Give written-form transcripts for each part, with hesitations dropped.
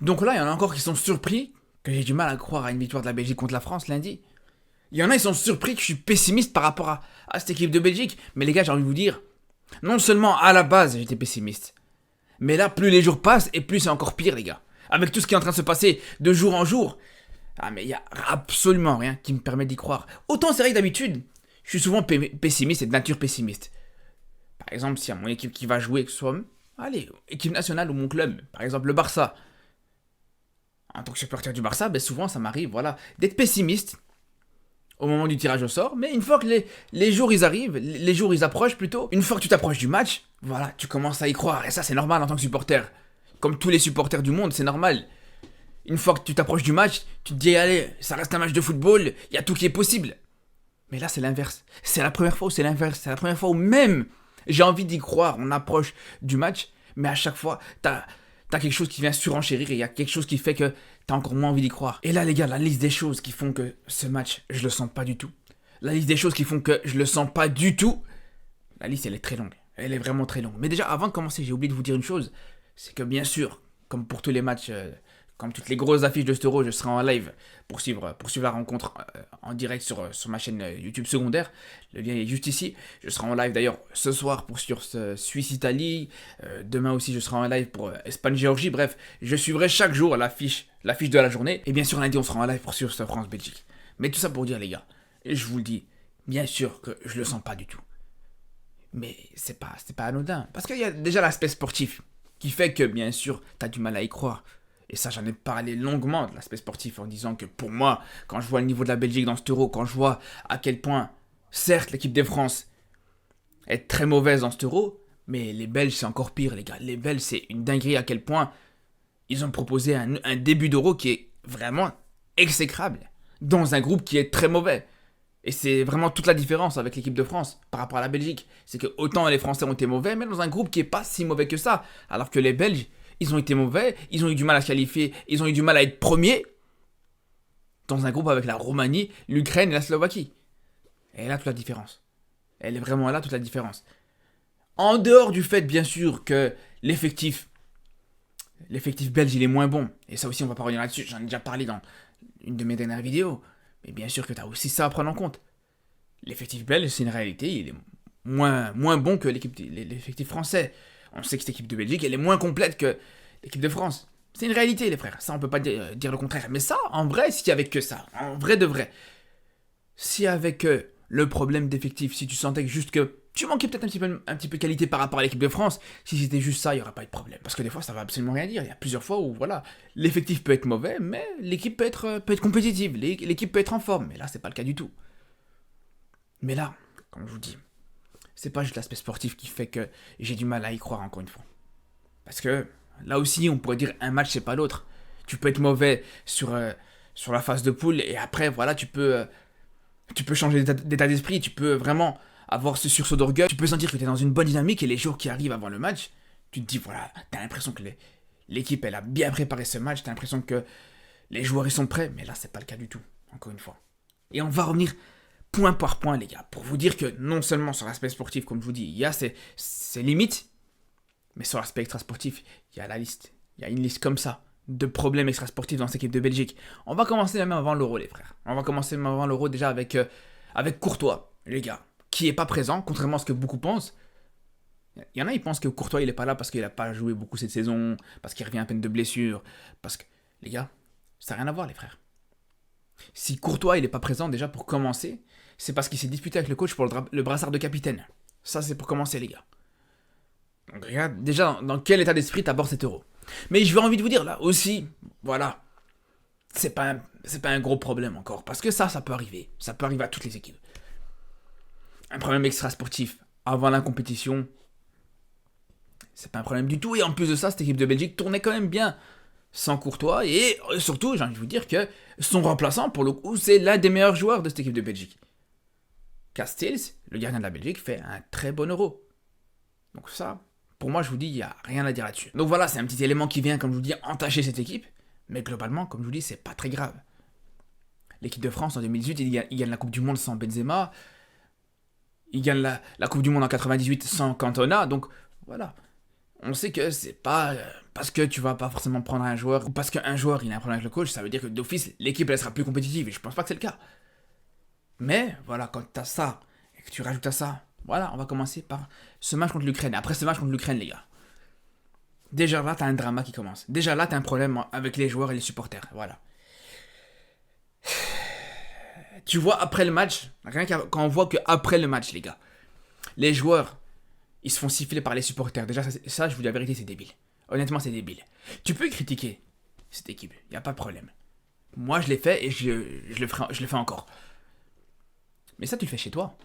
Donc là, il y en a encore qui sont surpris que j'ai du mal à croire à une victoire de la Belgique contre la France lundi. Il y en a, ils sont surpris que je suis pessimiste par rapport à cette équipe de Belgique. Mais les gars, j'ai envie de vous dire, non seulement à la base, j'étais pessimiste, mais là, plus les jours passent et plus c'est encore pire, les gars. Avec tout ce qui est en train de se passer de jour en jour. Ah, mais il n'y a absolument rien qui me permet d'y croire. Autant c'est vrai que d'habitude, je suis souvent pessimiste et de nature pessimiste. Par exemple, s'il y a mon équipe qui va jouer, que ce soit, allez, équipe nationale ou mon club, par exemple le Barça. En tant que supporter du Barça, ben souvent ça m'arrive, voilà, d'être pessimiste au moment du tirage au sort, mais une fois que les jours ils arrivent, les jours ils approchent plutôt, une fois que tu t'approches du match, voilà, tu commences à y croire, et ça c'est normal en tant que supporter. Comme tous les supporters du monde, c'est normal. Une fois que tu t'approches du match, tu te dis, allez, ça reste un match de football, il y a tout qui est possible. Mais là c'est l'inverse. C'est la première fois où c'est l'inverse, c'est la première fois où même j'ai envie d'y croire, on approche du match, mais à chaque fois, t'as quelque chose qui vient surenchérir et il y a quelque chose qui fait que t'as encore moins envie d'y croire. Et là, les gars, la liste des choses qui font que ce match, je le sens pas du tout. La liste des choses qui font que je le sens pas du tout. La liste, elle est très longue. Elle est vraiment très longue. Mais déjà, avant de commencer, j'ai oublié de vous dire une chose. C'est que bien sûr, comme pour tous les matchs, comme toutes les grosses affiches de cet Euro, je serai en live pour suivre la rencontre en direct sur ma chaîne YouTube secondaire. Le lien est juste ici. Je serai en live d'ailleurs ce soir pour suivre Suisse-Italie. Demain aussi, je serai en live pour Espagne-Géorgie. Bref, je suivrai chaque jour l'affiche de la journée. Et bien sûr, lundi, on sera en live pour suivre France-Belgique. Mais tout ça pour dire, les gars, et je vous le dis, bien sûr que je le sens pas du tout. Mais c'est pas anodin. Parce qu'il y a déjà l'aspect sportif qui fait que, bien sûr, t'as du mal à y croire. Et ça, j'en ai parlé longuement de l'aspect sportif en disant que pour moi, quand je vois le niveau de la Belgique dans cet Euro, quand je vois à quel point, certes, l'équipe de France est très mauvaise dans cet Euro, mais les Belges, c'est encore pire, les gars. Les Belges, c'est une dinguerie à quel point ils ont proposé un début d'Euro qui est vraiment exécrable dans un groupe qui est très mauvais. Et c'est vraiment toute la différence avec l'équipe de France par rapport à la Belgique. C'est que autant les Français ont été mauvais, mais dans un groupe qui est pas si mauvais que ça. Alors que les Belges, ils ont été mauvais, ils ont eu du mal à se qualifier, ils ont eu du mal à être premiers dans un groupe avec la Roumanie, l'Ukraine et la Slovaquie. Et elle a toute la différence. Elle est vraiment là toute la différence. En dehors du fait, bien sûr, que l'effectif belge, il est moins bon. Et ça aussi, on va pas revenir là-dessus. J'en ai déjà parlé dans une de mes dernières vidéos. Mais bien sûr que tu as aussi ça à prendre en compte. L'effectif belge, c'est une réalité. Il est moins bon que l'effectif français. On sait que cette équipe de Belgique, elle est moins complète que l'équipe de France. C'est une réalité, les frères. Ça, on peut pas dire le contraire. Mais ça, en vrai, s'il y avait que ça, en vrai de vrai, s'il y avait que le problème d'effectif, si tu sentais que juste que tu manquais peut-être un petit peu de qualité par rapport à l'équipe de France, si c'était juste ça, il n'y aurait pas de problème. Parce que des fois, ça va absolument rien dire. Il y a plusieurs fois où, voilà, l'effectif peut être mauvais, mais l'équipe peut être compétitive. L'équipe peut être en forme. Mais là, c'est pas le cas du tout. Mais là, comme je vous dis, c'est pas juste l'aspect sportif qui fait que j'ai du mal à y croire encore une fois. Parce que là aussi, on pourrait dire un match, c'est pas l'autre. Tu peux être mauvais sur la phase de poule et après, voilà, tu peux changer d'état d'esprit. Tu peux vraiment avoir ce sursaut d'orgueil. Tu peux sentir que tu es dans une bonne dynamique et les jours qui arrivent avant le match, tu te dis, voilà, t'as l'impression que l'équipe, elle a bien préparé ce match. T'as l'impression que les joueurs, ils sont prêts. Mais là, c'est pas le cas du tout, encore une fois. Et on va revenir point par point, les gars, pour vous dire que non seulement sur l'aspect sportif, comme je vous dis, il y a ces limites, mais sur l'aspect extrasportif, il y a la liste. Il y a une liste comme ça de problèmes extrasportifs dans cette équipe de Belgique. On va commencer même avant l'Euro, les frères. On va commencer même avant l'Euro déjà avec Courtois, les gars, qui est pas présent, contrairement à ce que beaucoup pensent. Il y en a, ils pensent que Courtois, il est pas là parce qu'il a pas joué beaucoup cette saison, parce qu'il revient à peine de blessure, parce que, les gars, ça n'a rien à voir, les frères. Si Courtois, il est pas présent déjà pour commencer, c'est parce qu'il s'est disputé avec le coach pour le brassard de capitaine. Ça, c'est pour commencer, les gars. Donc, regarde, déjà, dans quel état d'esprit t'abordes cet Euro. Mais je vais envie de vous dire, là, aussi, voilà, c'est pas un gros problème encore. Parce que ça peut arriver. Ça peut arriver à toutes les équipes. Un problème extra-sportif avant la compétition, c'est pas un problème du tout. Et en plus de ça, cette équipe de Belgique tournait quand même bien sans Courtois. Et surtout, j'ai envie de vous dire que son remplaçant, pour le coup, c'est l'un des meilleurs joueurs de cette équipe de Belgique. Castells, le gardien de la Belgique, fait un très bon Euro. Donc ça, pour moi, je vous dis, il n'y a rien à dire là-dessus. Donc voilà, c'est un petit élément qui vient, comme je vous dis, entacher cette équipe. Mais globalement, comme je vous dis, c'est pas très grave. L'équipe de France, en 2018, il gagne la Coupe du Monde sans Benzema. Il gagne la Coupe du Monde en 98 sans Cantona. Donc voilà. On sait que c'est pas parce que tu vas pas forcément prendre un joueur ou parce qu'un joueur il a un problème avec le coach, ça veut dire que d'office l'équipe elle sera plus compétitive et je pense pas que c'est le cas. Mais voilà, quand t'as ça et que tu rajoutes à ça, voilà, on va commencer par ce match contre l'Ukraine. Après ce match contre l'Ukraine, les gars. Déjà là, t'as un drama qui commence. Déjà là, t'as un problème avec les joueurs et les supporters. Voilà. Tu vois, après le match, quand on voit qu'après le match, les gars, les joueurs, ils se font siffler par les supporters. Déjà, ça, je vous dis la vérité, c'est débile. Honnêtement, c'est débile. Tu peux critiquer cette équipe, il n'y a pas de problème. Moi, je l'ai fait et je le fais encore. Mais ça, tu le fais chez toi.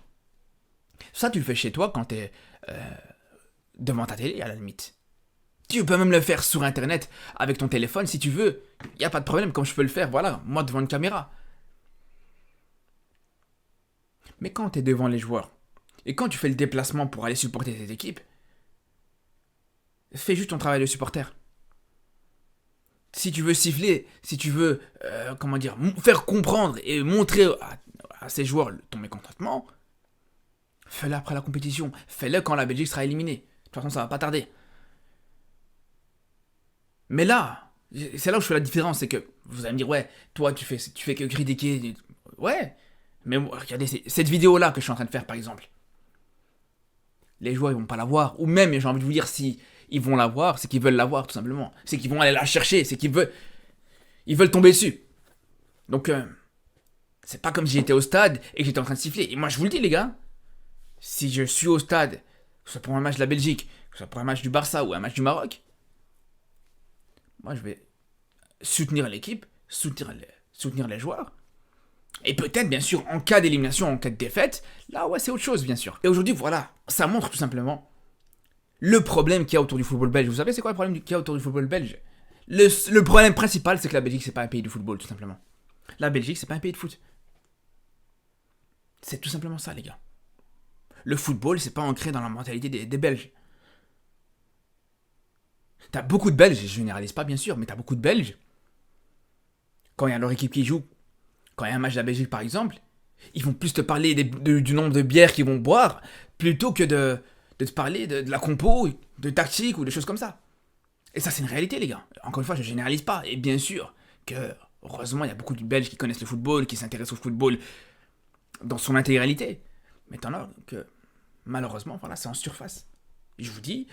Ça, tu le fais chez toi quand t'es devant ta télé, à la limite. Tu peux même le faire sur Internet, avec ton téléphone, si tu veux. Il n'y a pas de problème, comme je peux le faire, voilà, moi devant une caméra. Mais quand t'es devant les joueurs, et quand tu fais le déplacement pour aller supporter cette équipe, fais juste ton travail de supporter. Si tu veux siffler, si tu veux, faire comprendre et montrer à ces joueurs ton mécontentement, fais-le après la compétition. Fais-le quand la Belgique sera éliminée. De toute façon, ça va pas tarder. Mais là, c'est là où je fais la différence, c'est que vous allez me dire, ouais, toi, tu fais que critiquer. Ouais, mais regardez, cette vidéo-là que je suis en train de faire, par exemple. Les joueurs, ils vont pas la voir. Ou même, j'ai envie de vous dire, si ils vont la voir, c'est qu'ils veulent la voir, tout simplement. C'est qu'ils vont aller la chercher, c'est ils veulent tomber dessus. Donc, c'est pas comme si j'étais au stade et que j'étais en train de siffler. Et moi, je vous le dis, les gars, si je suis au stade, que ce soit pour un match de la Belgique, que ce soit pour un match du Barça ou un match du Maroc, moi, je vais soutenir l'équipe, soutenir les joueurs. Et peut-être, bien sûr, en cas d'élimination, en cas de défaite, là, ouais, c'est autre chose, bien sûr. Et aujourd'hui, voilà, ça montre tout simplement le problème qu'il y a autour du football belge. Vous savez, c'est quoi le problème qu'il y a autour du football belge? Le problème principal, c'est que la Belgique, c'est pas un pays de football, tout simplement. La Belgique, c'est pas un pays de foot. C'est tout simplement ça, les gars. Le football, c'est pas ancré dans la mentalité des Belges. T'as beaucoup de Belges, je généralise pas, bien sûr, mais t'as beaucoup de Belges. Quand il y a leur équipe qui joue, quand il y a un match de la Belgique, par exemple, ils vont plus te parler du nombre de bières qu'ils vont boire, plutôt que de te parler de la compo, de tactique ou de choses comme ça. Et ça, c'est une réalité, les gars. Encore une fois, je généralise pas. Et bien sûr que, heureusement, il y a beaucoup de Belges qui connaissent le football, qui s'intéressent au football dans son intégralité. Mais t'en as que, malheureusement, voilà, c'est en surface. Et je vous dis,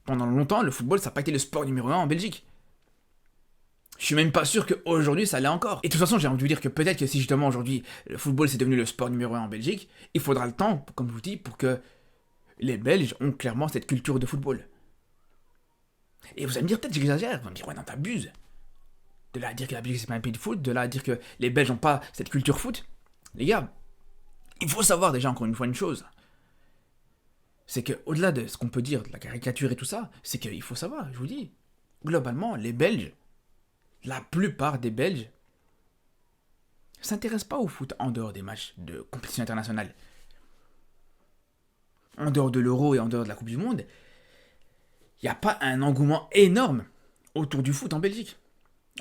pendant longtemps, le football, ça n'a pas été le sport numéro 1 en Belgique. Je suis même pas sûr qu'aujourd'hui ça l'est encore. Et de toute façon, j'ai envie de vous dire que peut-être que si justement aujourd'hui le football c'est devenu le sport numéro 1 en Belgique, il faudra le temps, comme je vous dis, pour que les Belges ont clairement cette culture de football. Et vous allez me dire, peut-être j'exagère, vous allez me dire, ouais, non, t'abuses. De là à dire que la Belgique c'est pas un pays de foot, de là à dire que les Belges n'ont pas cette culture foot. Les gars, il faut savoir déjà encore une fois une chose. C'est que au-delà de ce qu'on peut dire, de la caricature et tout ça, c'est qu'il faut savoir, je vous dis, globalement, les Belges, la plupart des Belges s'intéressent pas au foot en dehors des matchs de compétition internationale. En dehors de l'Euro et en dehors de la Coupe du Monde, il n'y a pas un engouement énorme autour du foot en Belgique.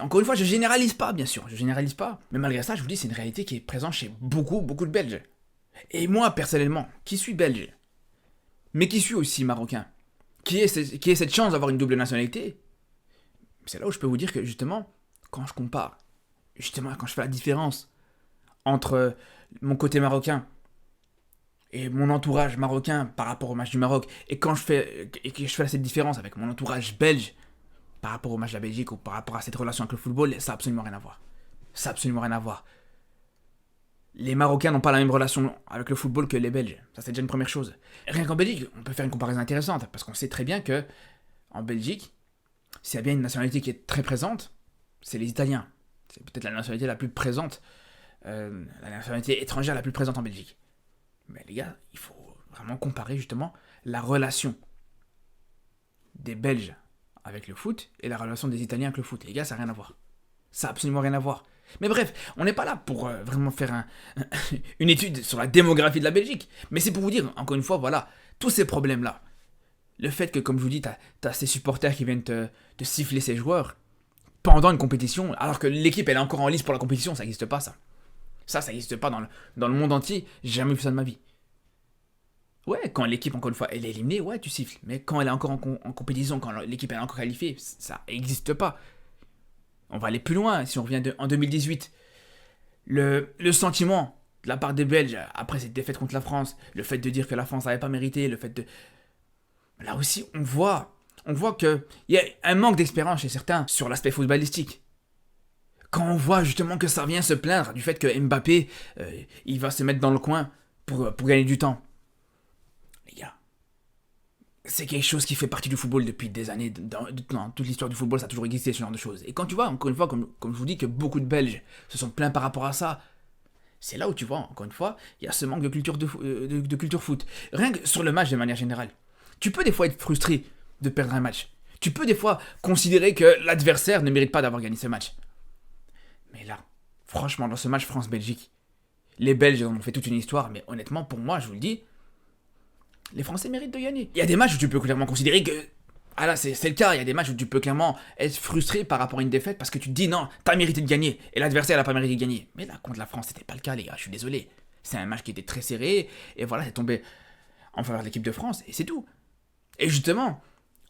Encore une fois, je généralise pas, bien sûr, je généralise pas. Mais malgré ça, je vous dis, c'est une réalité qui est présente chez beaucoup de Belges. Et moi, personnellement, qui suis belge, mais qui suis aussi marocain, qui ai cette chance d'avoir une double nationalité, c'est là où je peux vous dire que justement, quand je compare, justement quand je fais la différence entre mon côté marocain et mon entourage marocain par rapport au match du Maroc, et que je fais cette différence avec mon entourage belge par rapport au match de la Belgique ou par rapport à cette relation avec le football, ça n'a absolument rien à voir. Ça n'a absolument rien à voir. Les Marocains n'ont pas la même relation avec le football que les Belges. Ça, c'est déjà une première chose. Rien qu'en Belgique, on peut faire une comparaison intéressante, parce qu'on sait très bien que en Belgique, s'il y a bien une nationalité qui est très présente, c'est les Italiens. C'est peut-être la nationalité la plus présente, la nationalité étrangère la plus présente en Belgique. Mais les gars, il faut vraiment comparer justement la relation des Belges avec le foot et la relation des Italiens avec le foot. Les gars, ça n'a rien à voir. Ça n'a absolument rien à voir. Mais bref, on n'est pas là pour vraiment faire une étude sur la démographie de la Belgique. Mais c'est pour vous dire, encore une fois, voilà, tous ces problèmes-là. Le fait que, comme je vous dis, t'as ces supporters qui viennent te siffler ces joueurs pendant une compétition, alors que l'équipe elle est encore en lice pour la compétition, ça n'existe pas ça. Ça n'existe pas dans le monde entier, j'ai jamais vu ça de ma vie. Ouais, quand l'équipe, encore une fois, elle est éliminée, ouais, tu siffles. Mais quand elle est encore en compétition, quand l'équipe elle est encore qualifiée, ça n'existe pas. On va aller plus loin, si on revient en 2018. Le sentiment de la part des Belges, après cette défaite contre la France, le fait de dire que la France n'avait pas mérité, le fait de... Là aussi, on voit qu'il y a un manque d'expérience chez certains sur l'aspect footballistique. Quand on voit justement que ça vient se plaindre du fait que Mbappé, il va se mettre dans le coin pour gagner du temps. Les gars, c'est quelque chose qui fait partie du football depuis des années. Dans toute l'histoire du football, ça a toujours existé ce genre de choses. Et quand tu vois, encore une fois, comme je vous dis, que beaucoup de Belges se sont plaints par rapport à ça, c'est là où tu vois, encore une fois, il y a ce manque de culture, de culture foot. Rien que sur le match de manière générale. Tu peux des fois être frustré de perdre un match. Tu peux des fois considérer que l'adversaire ne mérite pas d'avoir gagné ce match. Mais là, franchement, dans ce match France-Belgique, les Belges en ont fait toute une histoire, mais honnêtement, pour moi, je vous le dis, les Français méritent de gagner. Il y a des matchs où tu peux clairement considérer que... Ah là, c'est le cas, il y a des matchs où tu peux clairement être frustré par rapport à une défaite parce que tu te dis non, t'as mérité de gagner, et l'adversaire n'a pas mérité de gagner. Mais là, contre la France, c'était pas le cas, les gars, je suis désolé. C'est un match qui était très serré, et voilà, c'est tombé en faveur de l'équipe de France, et c'est tout. Et justement,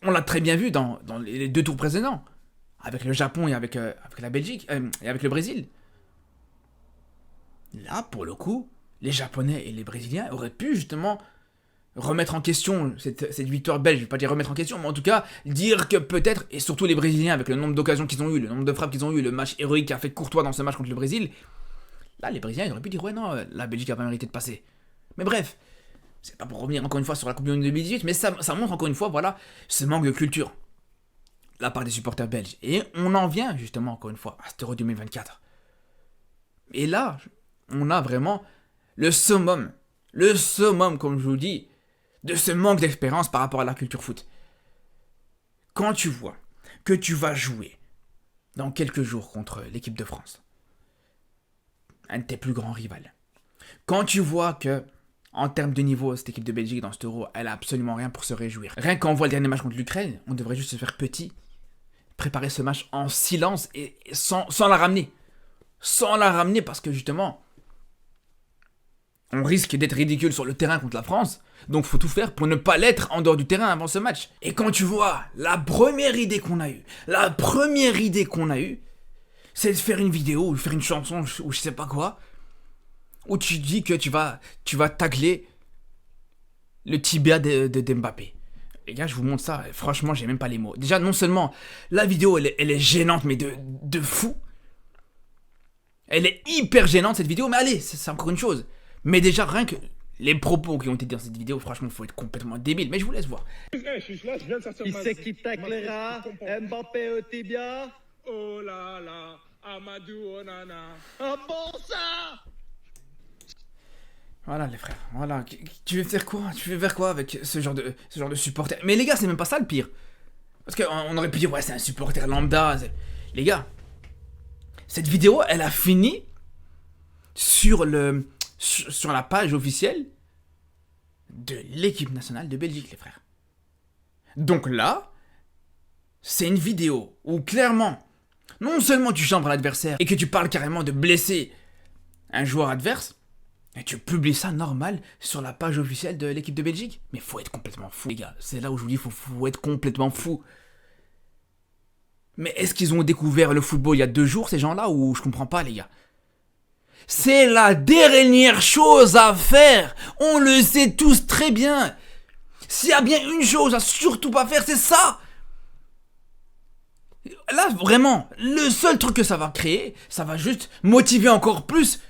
on l'a très bien vu dans les deux tours précédents, avec le Japon et avec la Belgique, et avec le Brésil. Là, pour le coup, les Japonais et les Brésiliens auraient pu justement remettre en question cette victoire belge. Je ne vais pas dire remettre en question, mais en tout cas dire que peut-être, et surtout les Brésiliens avec le nombre d'occasions qu'ils ont eu, le nombre de frappes qu'ils ont eu, le match héroïque qu'a fait Courtois dans ce match contre le Brésil, là les Brésiliens ils auraient pu dire ouais non, la Belgique n'a pas mérité de passer. Mais bref, c'est pas pour revenir encore une fois sur la Coupe du Monde 2018, mais ça montre encore une fois, voilà, ce manque de culture de la part des supporters belges. Et on en vient justement encore une fois à cet Euro 2024. Et là, on a vraiment le summum, comme je vous dis, de ce manque d'expérience par rapport à la culture foot. Quand tu vois que tu vas jouer dans quelques jours contre l'équipe de France, un de tes plus grands rivales, quand tu vois que, en termes de niveau, cette équipe de Belgique dans cet Euro, elle a absolument rien pour se réjouir. Rien qu'on voit le dernier match contre l'Ukraine, on devrait juste se faire petit, préparer ce match en silence et sans la ramener. Sans la ramener parce que justement, on risque d'être ridicule sur le terrain contre la France, donc faut tout faire pour ne pas l'être en dehors du terrain avant ce match. Et quand tu vois la première idée qu'on a eue, c'est de faire une vidéo ou de faire une chanson ou je sais pas quoi, où tu dis que tu vas tacler le tibia de Mbappé. Les gars, je vous montre ça, franchement, j'ai même pas les mots. Déjà, non seulement la vidéo, elle est gênante, mais de fou. Elle est hyper gênante cette vidéo, mais allez, c'est encore une chose. Mais déjà, rien que les propos qui ont été dans cette vidéo, franchement, il faut être complètement débile. Mais je vous laisse voir. Qui c'est qui taclera Mbappé au tibia? Oh là là, Amadou Onana. Un bon ça. Voilà les frères, voilà. Tu veux faire quoi? Tu veux faire quoi avec ce genre de supporter? Mais les gars, c'est même pas ça le pire. Parce qu'on aurait pu dire, ouais, c'est un supporter lambda. Les gars, cette vidéo, elle a fini sur la page officielle de l'équipe nationale de Belgique, les frères. Donc là, c'est une vidéo où clairement, non seulement tu chambres l'adversaire et que tu parles carrément de blesser un joueur adverse, et tu publies ça normal sur la page officielle de l'équipe de Belgique. Mais faut être complètement fou, les gars. C'est là où je vous dis, faut être complètement fou. Mais est-ce qu'ils ont découvert le football il y a 2 jours, ces gens-là, ou je comprends pas, les gars? C'est la dernière chose à faire. On le sait tous très bien. S'il y a bien une chose à surtout pas faire, c'est ça. Là, vraiment, le seul truc que ça va créer, ça va juste motiver encore plus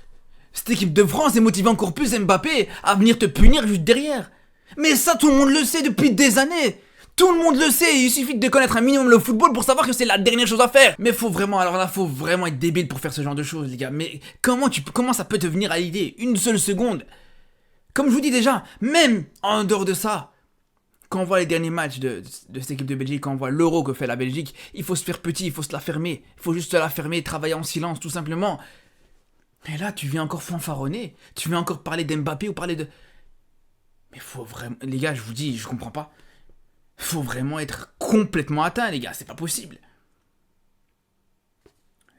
cette équipe de France et motiver encore plus Mbappé à venir te punir juste derrière. Mais ça, tout le monde le sait depuis des années. Tout le monde le sait, il suffit de connaître un minimum le football pour savoir que c'est la dernière chose à faire. Mais faut vraiment être débile pour faire ce genre de choses, les gars. Mais comment ça peut te venir à l'idée? Une seule seconde. Comme je vous dis déjà, même en dehors de ça, quand on voit les derniers matchs de cette équipe de Belgique, quand on voit l'Euro que fait la Belgique, il faut se faire petit, il faut se la fermer. Il faut juste se la fermer, travailler en silence, tout simplement. Mais là, tu viens encore fanfaronner. Tu viens encore parler d'Mbappé ou parler de... Mais faut vraiment... Les gars, je vous dis, je comprends pas. Faut vraiment être complètement atteint, les gars. C'est pas possible.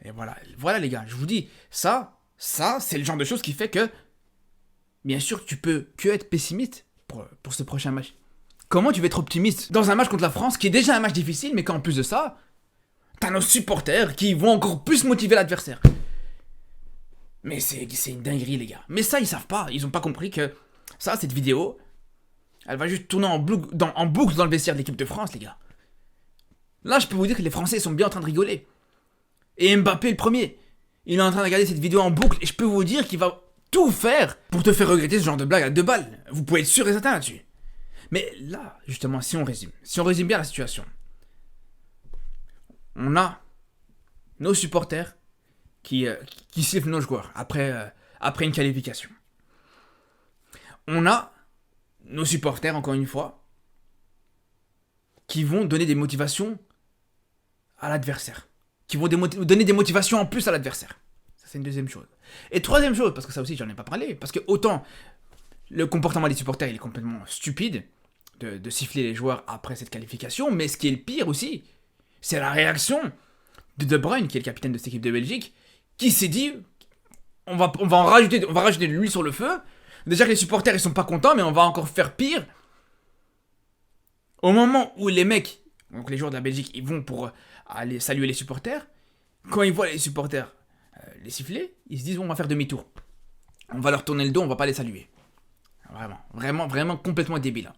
Et voilà les gars, je vous dis, ça, c'est le genre de choses qui fait que... Bien sûr, tu peux que être pessimiste pour ce prochain match. Comment tu veux être optimiste dans un match contre la France, qui est déjà un match difficile, mais qu'en plus de ça, t'as nos supporters qui vont encore plus motiver l'adversaire. Mais c'est une dinguerie, les gars. Mais ça, ils savent pas. Ils ont pas compris que ça, cette vidéo, elle va juste tourner en boucle dans le vestiaire de l'équipe de France, les gars. Là, je peux vous dire que les Français sont bien en train de rigoler. Et Mbappé, le premier, il est en train de regarder cette vidéo en boucle. Et je peux vous dire qu'il va tout faire pour te faire regretter ce genre de blague à 2 balles. Vous pouvez être sûr et certain là-dessus. Mais là, justement, si on résume bien la situation, on a nos supporters qui sifflent nos joueurs après une qualification. On a nos supporters, encore une fois, qui vont donner des motivations à l'adversaire. Qui vont donner des motivations en plus à l'adversaire. Ça, c'est une deuxième chose. Et troisième chose, parce que ça aussi, j'en ai pas parlé, parce que autant le comportement des supporters, il est complètement stupide de siffler les joueurs après cette qualification, mais ce qui est le pire aussi, c'est la réaction de Bruyne, qui est le capitaine de cette équipe de Belgique, qui s'est dit, on va rajouter de l'huile sur le feu. Déjà que les supporters, ils sont pas contents, mais on va encore faire pire. Au moment où les mecs, donc les joueurs de la Belgique, ils vont pour aller saluer les supporters, quand ils voient les supporters les siffler, ils se disent, bon, on va faire demi-tour. On va leur tourner le dos, on va pas les saluer. Vraiment complètement débile.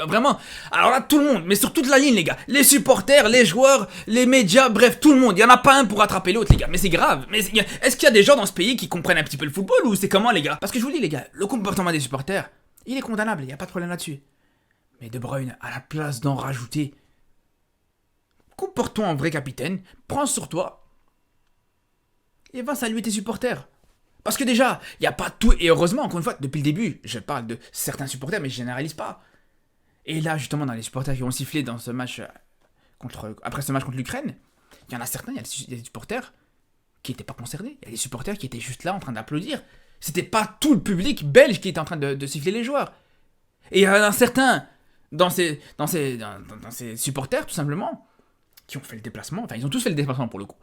Vraiment. Alors là, tout le monde, mais sur toute la ligne, les gars. Les supporters, les joueurs, les médias, bref, tout le monde. Il y en a pas un pour rattraper l'autre, les gars. Mais c'est grave. Est-ce qu'il y a des gens dans ce pays qui comprennent un petit peu le football ou c'est comment, les gars? Parce que je vous dis, les gars, le comportement des supporters, il est condamnable, il n'y a pas de problème là-dessus. Mais De Bruyne, à la place d'en rajouter, comporte-toi en vrai capitaine, prends sur toi et va saluer tes supporters. Parce que déjà, il n'y a pas tout, et heureusement, encore une fois, depuis le début, je parle de certains supporters, mais je généralise pas. Et là, justement, dans les supporters qui ont sifflé dans ce match après ce match contre l'Ukraine, il y en a certains, il y a des supporters qui n'étaient pas concernés. Il y a des supporters qui étaient juste là en train d'applaudir. C'était pas tout le public belge qui était en train de siffler les joueurs. Et il y en a certains dans ces supporters, tout simplement, qui ont fait le déplacement. Enfin, ils ont tous fait le déplacement pour le coup.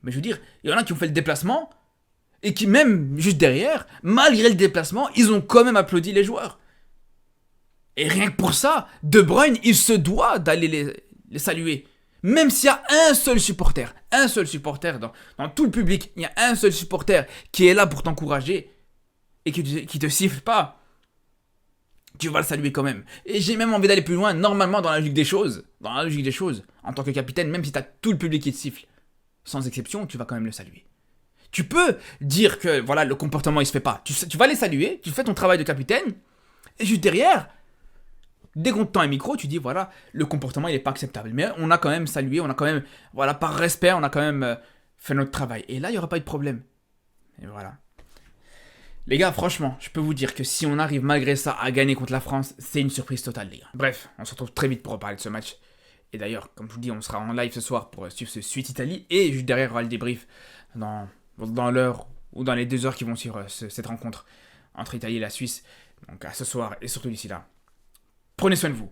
Mais je veux dire, il y en a qui ont fait le déplacement et qui, même juste derrière, malgré le déplacement, ils ont quand même applaudi les joueurs. Et rien que pour ça, De Bruyne, il se doit d'aller les saluer. Même s'il y a un seul supporter dans tout le public, il y a un seul supporter qui est là pour t'encourager et qui te siffle pas, tu vas le saluer quand même. Et j'ai même envie d'aller plus loin, normalement dans la logique des choses, en tant que capitaine, même si tu as tout le public qui te siffle, sans exception, tu vas quand même le saluer. Tu peux dire que voilà, le comportement il se fait pas. Tu vas les saluer, tu fais ton travail de capitaine, et juste derrière, dès qu'on te tend un micro, tu dis voilà, le comportement il est pas acceptable. Mais on a quand même salué, on a quand même, voilà, par respect, on a quand même fait notre travail. Et là, il y aura pas eu de problème. Et voilà. Les gars, franchement, je peux vous dire que si on arrive malgré ça à gagner contre la France, c'est une surprise totale, les gars. Bref, on se retrouve très vite pour reparler de ce match. Et d'ailleurs, comme je vous dis, on sera en live ce soir pour suivre ce Suite Italie. Et juste derrière, on aura le débrief dans l'heure ou dans les 2 heures qui vont suivre cette rencontre entre Italie et la Suisse. Donc à ce soir et surtout d'ici là. Prenez soin de vous.